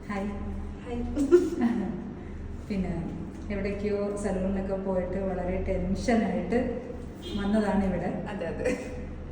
Hi. Hi. പിന്നെ എവിടേക്കോ സലൂണിലൊക്കെ പോയിട്ട് വളരെ ടെൻഷനായിട്ട് വന്നതാണ് ഇവിടെ. അതെ അതെ.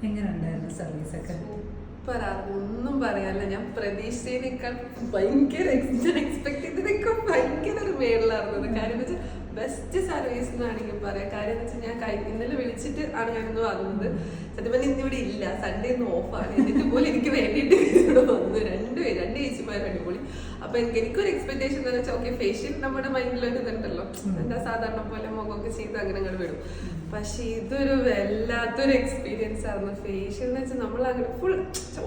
എങ്ങനെ ഉണ്ടായിരുന്നു സർവീസൊക്കെ? സൂപ്പറാ, ഒന്നും പറയാനില്ല. ഞാൻ പ്രതീക്ഷിച്ചതിനേക്കാൾ ഭയങ്കര എക്സ്പെക്ട് ചെയ്തതിനേക്കാൾ ഭയങ്കര ഒരു മേളിലായിരുന്നത്. കാര്യം എന്ന് വെച്ചാൽ ബെസ്റ്റ് സർവീസ് എന്നാണെങ്കിൽ പറയാം. കാര്യം എന്ന് വെച്ചാൽ ഞാൻ ഇന്നലെ വിളിച്ചിട്ട് ആണ് ഞാനിന്ന് വന്നത്. സത്യം പറഞ്ഞാൽ ഇന്നിവിടെ ഇല്ല, സൺഡേ ഇന്ന് ഓഫാണ്. എന്നിട്ട് പോലും എനിക്ക് വേണ്ടിയിട്ട് ഇവിടെ വന്നു. രണ്ട് ചേച്ചിമാരും അടിപൊളി. അപ്പൊ എനിക്കൊരു എക്സ്പെക്ടേഷൻ എന്ന് വെച്ചാൽ ഓക്കെ ഫേഷ്യൽ നമ്മുടെ മൈൻഡിലൊരു ഇതുണ്ടല്ലോ, എന്താ സാധാരണ പോലെ മുഖമൊക്കെ ചെയ്ത് അങ്ങനെ അങ്ങോട്ട് വിടും. പക്ഷെ ഇതൊരു വല്ലാത്തൊരു എക്സ്പീരിയൻസ് ആയിരുന്നു. ഫേഷ്യൽ എന്ന് വെച്ചാൽ നമ്മൾ അങ്ങനെ ഫുൾ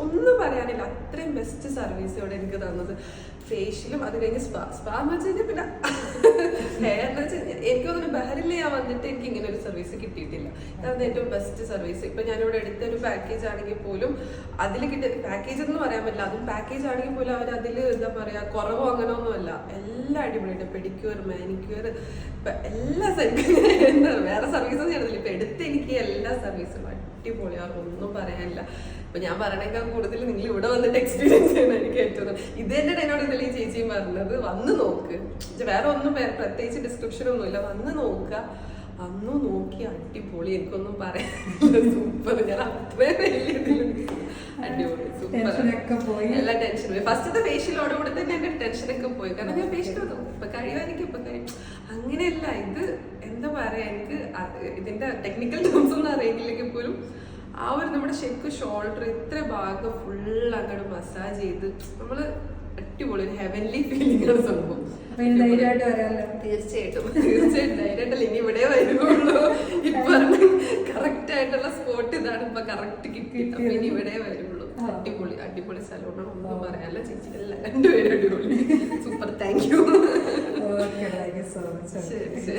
ഒന്നും പറയാനില്ല, അത്രയും ബെസ്റ്റ് സർവീസ് ഇവിടെ എനിക്ക് തന്നത്. ഫേഷ്യലും അത് കഴിഞ്ഞ് സ്പാ എന്ന് വെച്ച് കഴിഞ്ഞാൽ പിന്നെ ഹെയർ എന്ന് വെച്ചാൽ എനിക്ക് തോന്നുന്നു ബഹറിൽ ഞാൻ വന്നിട്ട് എനിക്ക് ഇങ്ങനെ ഒരു സർവീസ് കിട്ടിയിട്ടില്ല. ഇതാണ് ഏറ്റവും ബെസ്റ്റ് സർവീസ്. ഇപ്പൊ ഞാനിവിടെ എടുത്തൊരു പാക്കേജ് ആണെങ്കിൽ പോലും അതിൽ കിട്ടിയ പാക്കേജ് എന്ന് പറയാൻ പറ്റില്ല, അതും പാക്കേജ് ആണെങ്കിൽ പോലും അവർ അതിൽ എന്താ പറയാ കുറവോ അങ്ങനെ ഒന്നുമല്ല, എല്ലാം അടിപൊളിയുണ്ട്. പെഡിക്യൂർ, മാനിക്യൂർ, എല്ലാ എന്താ വേറെ സർവീസൊന്നും ചെയ്യണതില്ല. ഇപ്പൊ എടുത്ത് എനിക്ക് എല്ലാ സർവീസും അടിപൊളിയാണ്, ഒന്നും പറയാനില്ല. ഇപ്പൊ ഞാൻ പറയണേക്കാൾ കൂടുതൽ നിങ്ങൾ ഇവിടെ വന്നിട്ട് എക്സ്പീരിയൻസ് ചെയ്യണം എനിക്ക് ഏറ്റവും. ഇത് തന്നെയാണ് എന്നോട് ഇന്നലെ ഈ ചേച്ചിയും പറഞ്ഞത്, വന്ന് നോക്ക്, വേറെ ഒന്നും പ്രത്യേകിച്ച് ഡിസ്ക്രിപ്ഷൻ ഒന്നുമില്ല, വന്ന് നോക്കുക. അന്ന് നോക്കി അടിപൊളി, എനിക്കൊന്നും പറയാനില്ല, സൂപ്പർ. ഞാൻ അത്രയും വലിയ ഇതിലുണ്ട്, അടിപൊളി സൂപ്പർ. എല്ലാ ടെൻഷനും പോയി. ഫസ്റ്റത്തെ ഫേഷ്യലോടുകൂടി തന്നെ എന്റെ ടെൻഷനൊക്കെ പോയി. കാരണം ഞാൻ ഫേഷ്യൽ വന്നു, ഇപ്പൊ കഴിയുമായിരിക്കും, ഇപ്പൊ കഴിയും. അങ്ങനെയല്ല, ഇത് എന്താ പറയാ, എനിക്ക് ഇതിന്റെ ടെക്നിക്കൽ ടേംസ് ഒന്നും അറിയില്ലെങ്കിൽ പോലും ആ ഒരു നമ്മുടെ ശരിക്കും ഷോൾഡർ ഇത്ര ഭാഗം ഫുൾ അങ്ങോട്ട് മസാജ് ചെയ്ത് നമ്മള് അടിപൊളി ഒരു ഹെവൻലി ഫീലിംഗ് ആണ് സംഭവം. തീർച്ചയായിട്ടും ധൈര്യമായിട്ടല്ല, ഇനി ഇവിടെ വരുള്ളൂ. ഇപ്പൊ കറക്റ്റ് ആയിട്ടുള്ള സ്പോട്ട് ഇതാണ്, ഇപ്പൊ കറക്റ്റ് കിട്ടി. അപ്പൊ ഇനി ഇവിടെ വരുള്ളൂ. അടിപൊളി അടിപൊളി സലൂണാണ്, ഒന്നും പറയാനല്ല. ചേച്ചി എല്ലാം രണ്ടുപേരും അടിപൊളി, സൂപ്പർ. Thank you. ശരി ശരി.